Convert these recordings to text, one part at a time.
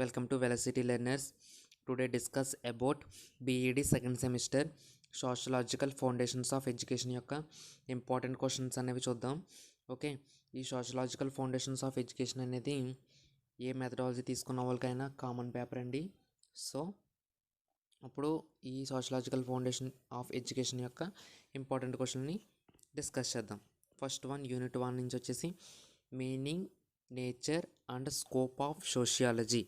Welcome to Velocity Learners. Today discuss about BED second semester sociological foundations of education యొక్క important questions అనేవి చూద్దాం. Okay, ఈ sociological foundations of education అనేది ఏ methodology తీసుకున్న వాళ్ళకైనా common paper అండి. సో అప్పుడు ఈ సోషలాజికల్ ఫౌండేషన్ ఆఫ్ ఎడ్యుకేషన్ యొక్క ఇంపార్టెంట్ క్వశ్చన్ని డిస్కస్ చేద్దాం. ఫస్ట్ వన్ యూనిట్ 1 నుంచి వచ్చేసి meaning, nature and scope of sociology.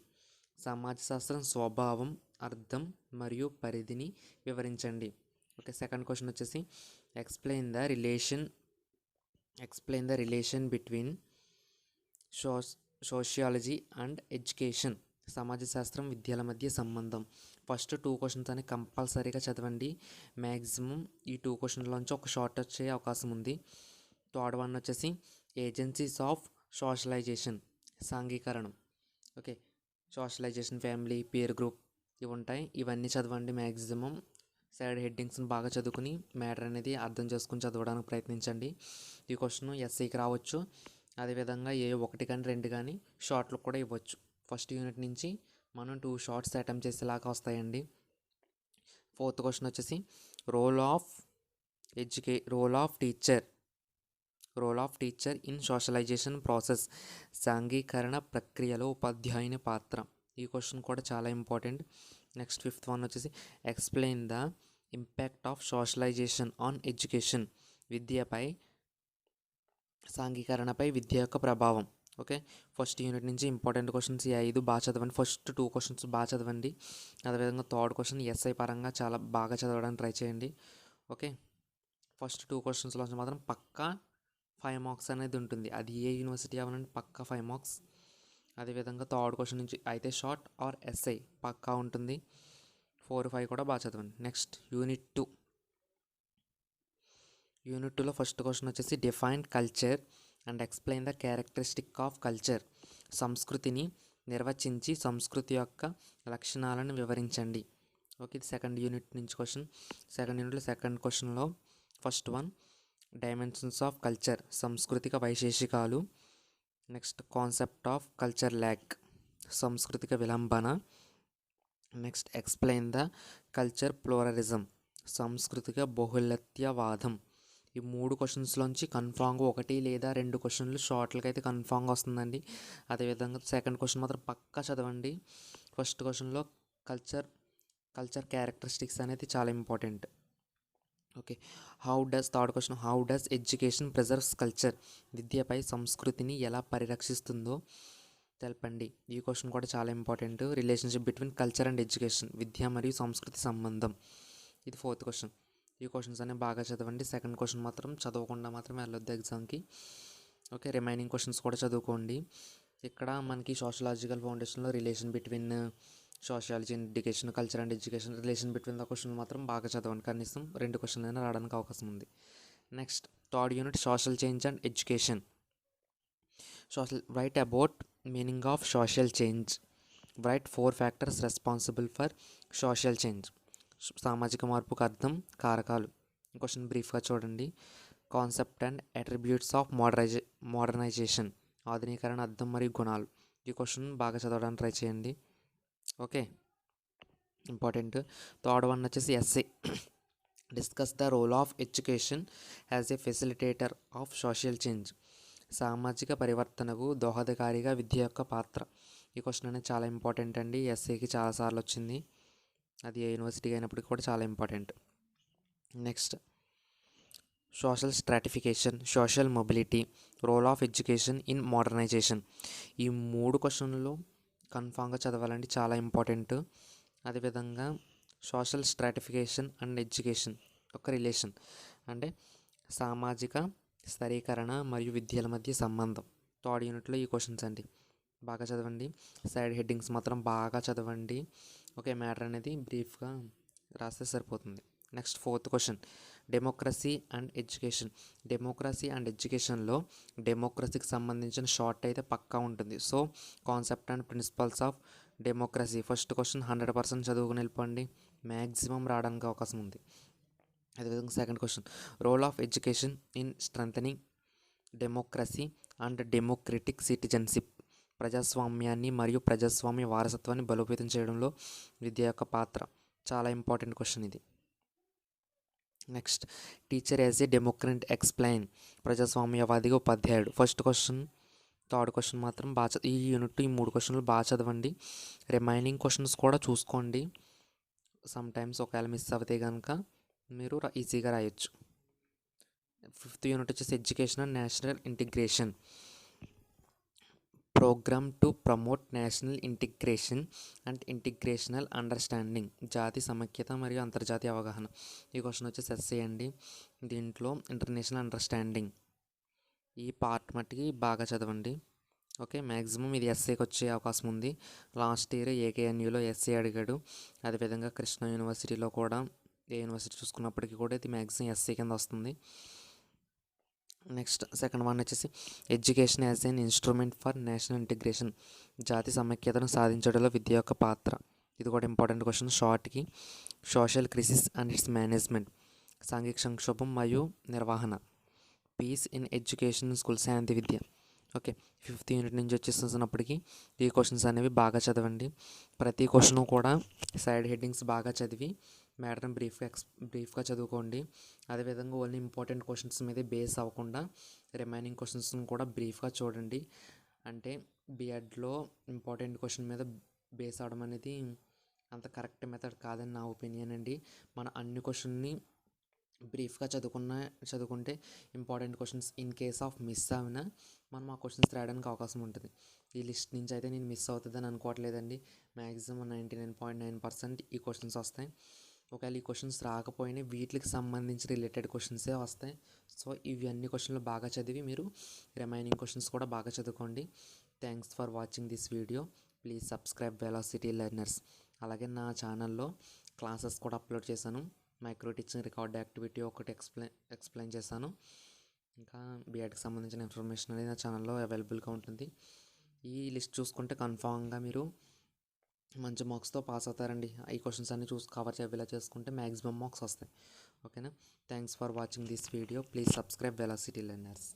సమాజ శాస్త్రం స్వభావం, అర్థం మరియు పరిధిని వివరించండి. ఓకే, సెకండ్ క్వశ్చన్ వచ్చేసి explain the relation between sociology and education. సమాజ శాస్త్రం విద్యల మధ్య సంబంధం. ఫస్ట్ 2 క్వశ్చన్స్ అని కంపల్సరీగా చదవండి. మ్యాక్సిమం ఈ 2 క్వశ్చన్లోంచి ఒక షార్ట్ వచ్చే అవకాశం ఉంది. థర్డ్ వన్ వచ్చేసి ఏజెన్సీస్ ఆఫ్ సోషలైజేషన్, సాంఘీకరణం. Okay, socialization, family, peer group ఇవి ఉంటాయి. ఇవన్నీ చదవండి. మ్యాక్సిమం సైడ్ హెడ్డింగ్స్ని బాగా చదువుకుని మ్యాటర్ అనేది అర్థం చేసుకుని చదవడానికి ప్రయత్నించండి. ఈ క్వశ్చన్ ఎస్ఐకి రావచ్చు. అదేవిధంగా ఏ 1 కానీ 2 కానీ షార్ట్లు కూడా ఇవ్వచ్చు. ఫస్ట్ యూనిట్ నుంచి మనం 2 షార్ట్స్ అటెంప్ట్ చేసేలాగా వస్తాయండి. ఫోర్త్ క్వశ్చన్ వచ్చేసి role of teacher in socialization process. సాంఘీకరణ ప్రక్రియలో ఉపాధ్యాయుని పాత్ర. ఈ క్వశ్చన్ కూడా చాలా ఇంపార్టెంట్. నెక్స్ట్ ఫిఫ్త్ వన్ వచ్చేసి explain the impact of socialization on education. విద్యపై, సాంఘీకరణపై విద్య యొక్క ప్రభావం. ఓకే, ఫస్ట్ యూనిట్ నుంచి ఇంపార్టెంట్ క్వశ్చన్స్ ఈ 5 బాగా చదవండి. ఫస్ట్ 2 క్వశ్చన్స్ బాగా చదవండి. అదేవిధంగా థర్డ్ క్వశ్చన్ ఎస్ఐ పరంగా చాలా బాగా చదవడానికి ట్రై చేయండి. ఓకే, ఫస్ట్ 2 క్వశ్చన్స్లో మాత్రం పక్కా 5 మార్క్స్ అనేది ఉంటుంది. అది ఏ యూనివర్సిటీ అవ్వాలంటే పక్కా 5 మార్క్స్. అదేవిధంగా థర్డ్ క్వశ్చన్ నుంచి అయితే షార్ట్ ఆర్ ఎస్ఐ పక్కా ఉంటుంది. 4, 5 కూడా బాగా చదవండి. నెక్స్ట్ యూనిట్ 2లో ఫస్ట్ క్వశ్చన్ వచ్చేసి define culture and explain the characteristic of culture. సంస్కృతిని నిర్వచించి సంస్కృతి యొక్క లక్షణాలను వివరించండి. ఓకే, ఇది సెకండ్ యూనిట్ నుంచి క్వశ్చన్. సెకండ్ యూనిట్లో సెకండ్ క్వశ్చన్లో first one dimensions of culture, సాంస్కృతిక వైశేషికాలు. Next concept of culture lag, సాంస్కృతిక విలంబన. Next explain the culture pluralism, సాంస్కృతిక బహుళత్యవాదం. ఈ 3 క్వశ్చన్స్లోంచి కన్ఫామ్గా 1 లేదా 2 క్వశ్చన్లు షార్ట్లకి అయితే కన్ఫామ్గా వస్తుందండి. అదేవిధంగా సెకండ్ క్వశ్చన్ మాత్రం పక్కా చదవండి. ఫస్ట్ క్వశ్చన్లో కల్చర్ క్యారెక్టరిస్టిక్స్ అనేది చాలా important. Okay, third question how does education preserves culture. విద్యపై సంస్కృతిని ఎలా పరిరక్షిస్తుందో తెలపండి. ఈ క్వశ్చన్ కూడా చాలా important. Relationship between culture and education, విద్య మరియు సంస్కృతి సంబంధం. ఇది ఫోర్త్ క్వశ్చన్. ఈ క్వశ్చన్స్ అనేవి బాగా చదవండి. సెకండ్ క్వశ్చన్ మాత్రం చదవకుండా మాత్రం వెళ్ళొద్దు ఎగ్జామ్కి. ఓకే, రిమైనింగ్ క్వశ్చన్స్ కూడా చదువుకోండి. ఇక్కడ మనకి సోషలాజికల్ ఫౌండేషన్లో relation between sociology and education, culture and education, relation between the question మాత్రం బాగా చదవండి. కనీసం 2 క్వశ్చన్లు అయినా రావడానికి అవకాశం ఉంది. Next third unit social change and education. Right about meaning of social change. Right 4 factors responsible for social change. సామాజిక మార్పుకు అర్థం, కారకాలు. క్వశ్చన్ బ్రీఫ్గా చూడండి. Concept and attributes of modernization, ఆధునీకరణ, అర్థం మరియు గుణాలు. ఈ క్వశ్చన్ బాగా చదవడానికి ట్రై చేయండి. Okay, important. థర్డ్ వన్ వచ్చేసి SA. Discuss the role of education as a facilitator of social change. సామాజిక పరివర్తనకు దోహదకారిగా విద్య యొక్క పాత్ర. ఈ క్వశ్చన్ అనేది చాలా ఇంపార్టెంట్ అండి. ఎస్ఏకి చాలాసార్లు వచ్చింది. అది ఏ యూనివర్సిటీకి అయినప్పటికీ కూడా చాలా important. Next social stratification, social mobility, role of education in modernization. ఈ 3 క్వశ్చన్లు కన్ఫామ్గా చదవాలండి, చాలా ఇంపార్టెంట్. అదేవిధంగా సోషల్ స్ట్రాటిఫికేషన్ అండ్ ఎడ్యుకేషన్ ఒక రిలేషన్ అంటే సామాజిక స్థరీకరణ మరియు విద్యల మధ్య సంబంధం. థర్డ్ యూనిట్లో ఈ క్వశ్చన్స్ అండి, బాగా చదవండి. సైడ్ హెడ్డింగ్స్ మాత్రం బాగా చదవండి. ఓకే, మ్యాటర్ అనేది బ్రీఫ్గా రాస్తే సరిపోతుంది. Next fourth question democracy and education. Democracy and ఎడ్యుకేషన్లో డెమోక్రసీకి సంబంధించిన షార్ట్ అయితే పక్కా ఉంటుంది. So concept and principles of democracy. First question 100% చదువుకుని వెళ్ళిపోండి. మ్యాక్సిమం రావడానికి అవకాశం ఉంది. అదేవిధంగా second question role of education in strengthening democracy and democratic citizenship. ప్రజాస్వామ్యాన్ని మరియు ప్రజాస్వామ్య వారసత్వాన్ని బలోపేతం చేయడంలో విద్య యొక్క పాత్ర. చాలా ఇంపార్టెంట్ క్వశ్చన్ ఇది. Next, teacher as a democrat explain. ప్రజాస్వామ్యవాదిగా ఉపాధ్యాయుడు. ఫస్ట్ క్వశ్చన్, థర్డ్ క్వశ్చన్ మాత్రం బాగా ఈ యూనిట్ ఈ 3 క్వశ్చన్లు బాగా చదవండి. రిమైనింగ్ క్వశ్చన్స్ కూడా చూసుకోండి. సమ్ టైమ్స్ ఒకవేళ మిస్ అవుతే కనుక మీరు ఈజీగా రాయొచ్చు. 5th యూనిట్ వచ్చేసి education and national integration. Programme to promote national integration and integrational understanding. జాతి సమైక్యత మరియు అంతర్జాతీయ అవగాహన. ఈ క్వశ్చన్ వచ్చేసి ఎస్ఏ అండి. దీంట్లో ఇంటర్నేషనల్ అండర్స్టాండింగ్ ఈ పార్ట్ మట్టికి బాగా చదవండి. ఓకే, మ్యాక్సిమం ఇది ఎస్ఏకి వచ్చే అవకాశం ఉంది. లాస్ట్ ఇయర్ ఏకేఎన్యూలో ఎస్ఏ అడిగాడు. అదేవిధంగా కృష్ణా యూనివర్సిటీలో కూడా, ఏ యూనివర్సిటీ చూసుకున్నప్పటికీ కూడా ఇది మ్యాక్సిమం ఎస్ఏ కింద వస్తుంది. నెక్స్ట్ సెకండ్ వన్ వచ్చేసి education as an instrument for national integration. జాతి సమైక్యతను సాధించడంలో విద్య యొక్క పాత్ర. ఇది కూడా ఇంపార్టెంట్ క్వశ్చన్ షార్ట్కి. Social crisis and its management. సాంఘిక సంక్షోభం మరియు నిర్వహణ. పీస్ ఇన్ ఎడ్యుకేషన్ స్కూల్, శాంతి విద్య. ఓకే, 5th యూనిట్ నుంచి వచ్చేస్తున్నప్పటికీ ఈ క్వశ్చన్స్ అనేవి బాగా చదవండి. ప్రతి క్వశ్చన్ కూడా సైడ్ హెడ్డింగ్స్ బాగా చదివి మ్యాటర్ని బ్రీఫ్గా చదువుకోండి. అదేవిధంగా ఓన్లీ ఇంపార్టెంట్ క్వశ్చన్స్ మీదే బేస్ అవ్వకుండా రిమైనింగ్ క్వశ్చన్స్ని కూడా బ్రీఫ్గా చూడండి. అంటే బీఎడ్లో ఇంపార్టెంట్ క్వశ్చన్ మీద బేస్ అవడం అనేది అంత కరెక్ట్ మెథడ్ కాదని నా ఒపీనియన్ అండి. మన అన్ని క్వశ్చన్ని బ్రీఫ్గా చదువుకుంటే important questions in case of miss అయినా మనం ఆ క్వశ్చన్స్ రాయడానికి అవకాశం ఉంటుంది. ఈ లిస్ట్ నుంచి అయితే నేను మిస్ అవుతుందని అనుకోవట్లేదండి. మ్యాక్సిమం 99.9% ఈ క్వశ్చన్స్ వస్తాయి. ఒకవేళ ఈ క్వశ్చన్స్ రాకపోయినా వీటికి సంబంధించి రిలేటెడ్ క్వశ్చన్సే వస్తాయి. సో ఇవి అన్ని క్వశ్చన్లు బాగా చదివి మీరు రిమైనింగ్ క్వశ్చన్స్ కూడా బాగా చదువుకోండి. Thanks for watching this video. Please subscribe velocity learners. అలాగే నా ఛానల్లో క్లాసెస్ కూడా అప్లోడ్ చేశాను. మైక్రో టీచింగ్ రికార్డ్ యాక్టివిటీ ఒకటి ఎక్స్ప్లెయిన్ చేశాను. ఇంకా బీఎడ్కి సంబంధించిన ఇన్ఫర్మేషన్ అనేది నా ఛానల్లో అవైలబుల్గా ఉంటుంది. ఈ లిస్ట్ చూసుకుంటే కన్ఫామ్గా మీరు మంచి మార్క్స్తో పాస్ అవుతారండి. ఈ క్వశ్చన్స్ అన్ని కవర్ చేయాలా చేసుకుంటే మ్యాక్సిమం మార్క్స్ వస్తాయి. ఓకేనా? Thanks for watching this video. Please subscribe velocity learners.